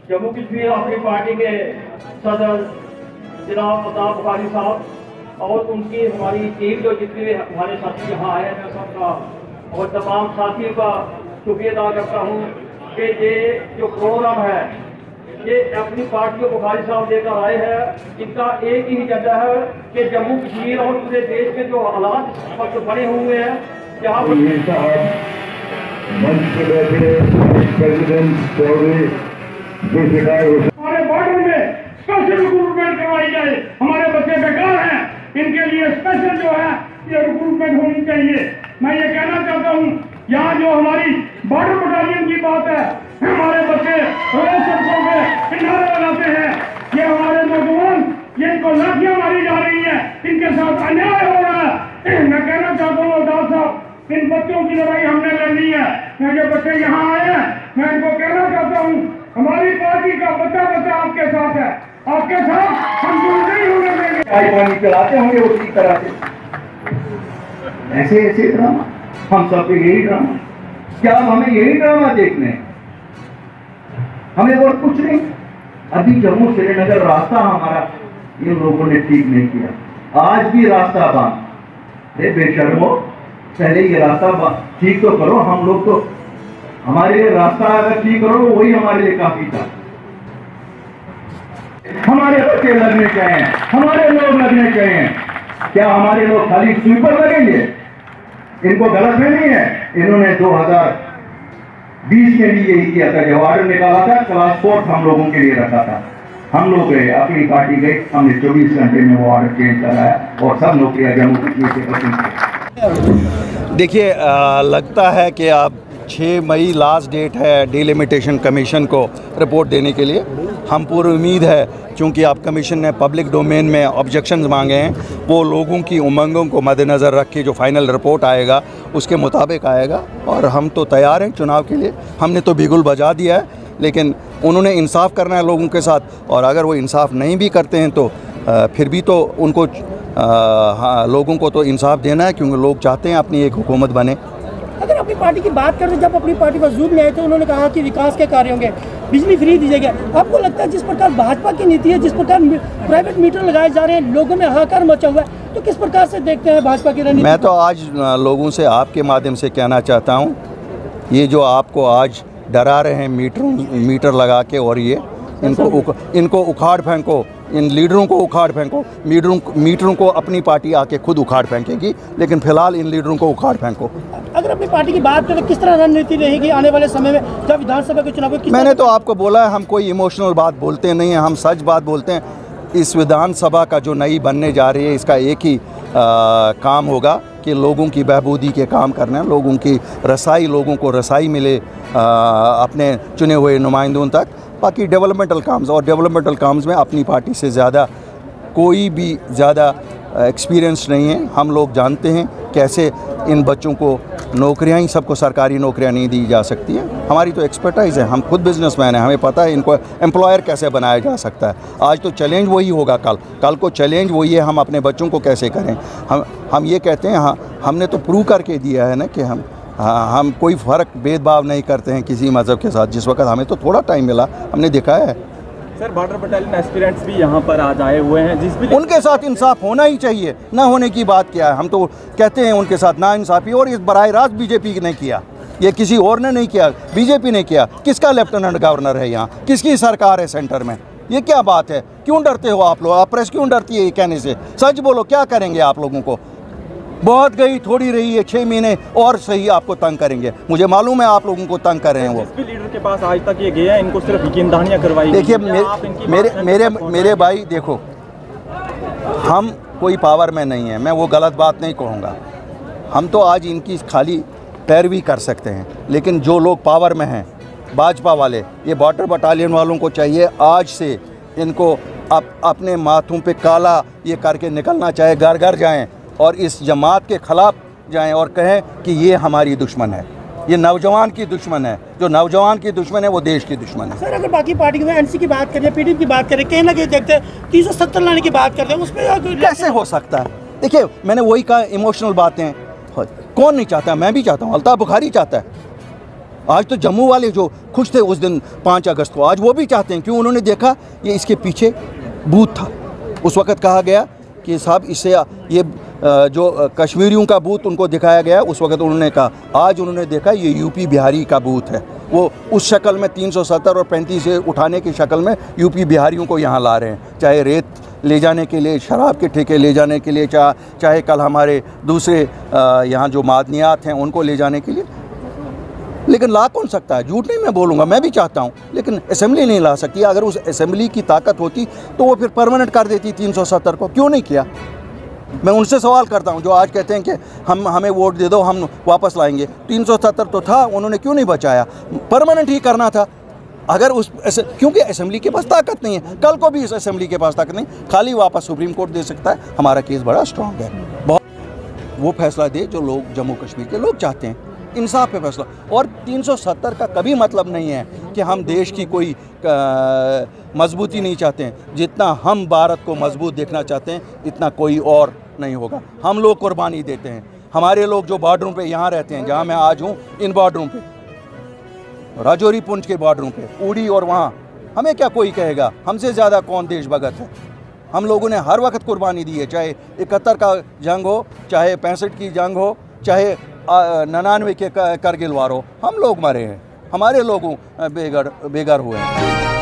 जम्मू कश्मीर अपनी पार्टी के सदर जनाब अल्ताफ बुखारी साहब और उनकी हमारी टीम जो जितने भी हमारे साथी यहाँ आए हैं, मैं सबका और तमाम साथियों का शुक्रिया अदा करता हूँ कि ये जो प्रोग्राम है ये अपनी पार्टी को बुखारी साहब लेकर आए हैं। इनका एक ही एजेंडा है कि जम्मू कश्मीर और पूरे देश में जो हालात वक्त बने हुए हैं यहाँ हमारे बॉर्डर में स्पेशल रिक्रूटमेंट करवाई जाए। हमारे बच्चे बेकार हैं, इनके लिए स्पेशल जो है ये रिक्रूटमेंट होनी चाहिए। मैं ये कहना चाहता हूँ यहाँ जो हमारी बॉर्डर बटालियन की बात है, हमारे बच्चे रोज सड़कों पे नारे लगाते हैं, ये हमारे नौजवान ये इनको लाठियां मारी जा रही है, इनके साथ अन्याय हो रहा है। मैं कहना चाहता हूँ अल्ताफ साहब, इन बच्चों की लड़ाई हमने लड़नी है। मैं जो बच्चे यहाँ आए हैं मैं इनको कहना चाहता हूँ हमारी पार्टी का बच्चा बच्चा आपके साथ है, आपके साथ हम दूर नहीं होने देंगे। पानी चलाते होंगे उसी तरह से, ऐसे ऐसे ड्रामा हम सब पे यही ड्रामा। क्या हमें यही ड्रामा देखने हैं? हमें और कुछ नहीं। अभी जम्मू श्रीनगर रास्ता हमारा इन लोगों ने ठीक नहीं किया, आज भी रास्ता बंद है। बेशर्मो, पहले ये रास्ता ठीक तो करो। हम लोग तो हमारे लिए रास्ता अगर ठीक करो वही हमारे लिए काफी था। हमारे बच्चे लगने चाहिए, हमारे लोग लगने चाहिए। क्या हमारे लोग खाली स्वीपर लगेंगे? इनको गलत में नहीं है। इन्होंने 2020 में भी यही किया था, जब ऑर्डर निकाला था क्लास 4 हम लोगों के लिए रखा था। हम लोग गए, अपनी पार्टी गई, हमने 24 घंटे में वो ऑर्डर चेंज कराया और सब नौकरियां जम्मू कश्मीर से खत्म। देखिए, लगता है कि अब 6 मई लास्ट डेट है डिलिमिटेशन कमीशन को रिपोर्ट देने के लिए। हम पूरी उम्मीद है, चूँकि आप कमीशन ने पब्लिक डोमेन में ऑब्जेक्शंस मांगे हैं, वो लोगों की उमंगों को मद्देनज़र रख के जो फाइनल रिपोर्ट आएगा उसके मुताबिक आएगा। और हम तो तैयार हैं चुनाव के लिए। हमने तो बिगुल बजा दिया है, लेकिन उन्होंने इंसाफ करना है लोगों के साथ। और अगर वो इंसाफ नहीं भी करते हैं तो फिर भी तो उनको लोगों को तो इंसाफ देना है, क्योंकि लोग चाहते हैं अपनी एक हुकूमत बने। अगर अपनी पार्टी की बात करें, जब अपनी पार्टी वजूद में आए थे उन्होंने कहा कि विकास के कार्य होंगे, बिजली फ्री दी जाएगी। आपको लगता है जिस प्रकार भाजपा की नीति है, जिस प्रकार प्राइवेट मीटर लगाए जा रहे हैं, लोगों में हाहाकार मचा हुआ है, तो किस प्रकार से देखते हैं भाजपा की रणनीति? मैं तो आज लोगों से आपके माध्यम से कहना चाहता हूँ, ये जो आपको आज डरा रहे हैं मीटर लगा के, और ये इनको उखाड़ फेंको, इन लीडरों को उखाड़ फेंको। मीटरों को अपनी पार्टी आके खुद उखाड़ फेंकेगी, लेकिन फिलहाल इन लीडरों को उखाड़ फेंको। अगर अपनी पार्टी की बात करें, किस तरह रणनीति रहेगी आने वाले समय में जब विधानसभा के चुनाव? मैंने तो आपको बोला है, हम कोई इमोशनल बात बोलते नहीं हैं, हम सच बात बोलते हैं। इस विधानसभा का जो नई बनने जा रही है, इसका एक ही काम होगा कि लोगों की बहबूदी के काम करना है, लोगों की रसाई, लोगों को रसाई मिले अपने चुने हुए नुमाइंदों तक। बाकी डेवलपमेंटल काम्स, और डेवलपमेंटल काम्स में अपनी पार्टी से ज़्यादा कोई भी ज़्यादा एक्सपीरियंस नहीं है। हम लोग जानते हैं कैसे इन बच्चों को नौकरियां ही, सबको सरकारी नौकरियां नहीं दी जा सकती हैं। हमारी तो एक्सपर्टाइज़ है, हम खुद बिजनेसमैन हैं, हमें पता है इनको एम्प्लॉयर कैसे बनाया जा सकता है। आज तो चैलेंज वही होगा, कल को चैलेंज वही है, हम अपने बच्चों को कैसे करें। हम ये कहते हैं, हाँ, हमने तो प्रूव करके दिया है ना कि हम कोई फ़र्क भेदभाव नहीं करते हैं किसी मज़हब के साथ। जिस वक्त हमें तो थोड़ा टाइम मिला, हमने दिखाया है। सर, बॉर्डर बटालियन एस्पिरेंट्स भी यहाँ पर आज आए हुए हैं, जिस भी उनके साथ इंसाफ होना ही चाहिए। ना होने की बात क्या है? हम तो कहते हैं उनके साथ ना इंसाफी, और इस बराह रास्त बीजेपी ने किया, ये किसी और ने नहीं किया, बीजेपी ने किया। किसका लेफ्टिनेंट गवर्नर है यहाँ? किसकी सरकार है सेंटर में? ये क्या बात है? क्यों डरते हो आप लोग? आप प्रेस क्यों डरती है ये कहने से? सच बोलो, क्या करेंगे आप लोगों को? बहुत गई, थोड़ी रही है, 6 महीने और सही आपको तंग करेंगे। मुझे मालूम है आप लोगों को तंग कर रहे हैं। वो जिस भी लीडर के पास आज तक ये गए हैं, इनको सिर्फ यकीनदहानियां करवाई। देखिए मेरे भाई, देखो, हम कोई पावर में नहीं है, मैं वो गलत बात नहीं कहूँगा। हम तो आज इनकी खाली पैरवी कर सकते हैं, लेकिन जो लोग पावर में हैं, भाजपा वाले, ये बॉर्डर बटालियन वालों को चाहिए आज से इनको अपने माथों पे काला ये करके निकलना चाहिए, घर घर जाएं और इस जमात के ख़िलाफ़ जाएं और कहें कि ये हमारी दुश्मन है, ये नौजवान की दुश्मन है। जो नौजवान की दुश्मन है वो देश की दुश्मन है। सर, अगर बाकी पार्टी में एनसी की बात करें, पीडीपी की बात करें, कहीं ना कहीं देखते हैं 370 लाने की बात करते हैं, उस पर कैसे हो सकता है? देखिए, मैंने वही कहा, इमोशनल बातें कौन नहीं चाहता? मैं भी चाहता हूँ, अल्ताफ बुखारी चाहता है, आज तो जम्मू वाले जो खुश थे उस दिन 5 अगस्त को, आज वो भी चाहते हैं। क्यों? उन्होंने देखा ये इसके पीछे बूथ था। उस वक़्त कहा गया कि साहब इससे ये जो कश्मीरियों का बूथ उनको दिखाया गया, उस वक़्त उन्होंने कहा। आज उन्होंने देखा ये यूपी बिहारी का बूथ है। वो उस शक्ल में 370 और 35 से उठाने की शक्ल में यूपी बिहारियों को यहाँ ला रहे हैं, चाहे रेत ले जाने के लिए, शराब के ठेके ले जाने के लिए, चाहे कल हमारे दूसरे यहाँ जो मादनियात हैं उनको ले जाने के लिए। लेकिन ला कौन सकता है? झूठ नहीं मैं बोलूँगा, मैं भी चाहता हूँ, लेकिन असेंबली नहीं ला सकती। अगर उस असेंबली की ताकत होती तो वो फिर परमानेंट कर देती 370 को। क्यों नहीं किया? मैं उनसे सवाल करता हूँ जो आज कहते हैं कि हमें वोट दे दो, हम वापस लाएंगे। 370 तो था, उन्होंने क्यों नहीं बचाया? परमानेंट ही करना था। अगर क्योंकि असेंबली के पास ताकत नहीं है, कल को भी इस असेंबली के पास ताकत नहीं, खाली वापस सुप्रीम कोर्ट दे सकता है। हमारा केस बड़ा स्ट्रॉन्ग है, बहुत वो फैसला दे जो लोग जम्मू कश्मीर के लोग चाहते हैं, इंसाफ पे फैसला। और 370 का कभी मतलब नहीं है कि हम देश की कोई मजबूती नहीं चाहते हैं। जितना हम भारत को मजबूत देखना चाहते हैं इतना कोई और नहीं होगा। हम लोग कुर्बानी देते हैं। हमारे लोग जो बॉर्डरों पे यहाँ रहते हैं, जहाँ मैं आज हूँ, इन बॉर्डरों पे, राजौरी पुंछ के बॉर्डरों पे, उड़ी और वहाँ, हमें क्या कोई कहेगा? हमसे ज़्यादा कौन देशभगत है? हम लोगों ने हर वक्त कुर्बानी दी है, चाहे 71 का जंग हो, चाहे 65 की जंग हो, चाहे 99 के करगिल वार हो। हम लोग मरे हैं, हमारे लोग बेघर हुए हैं।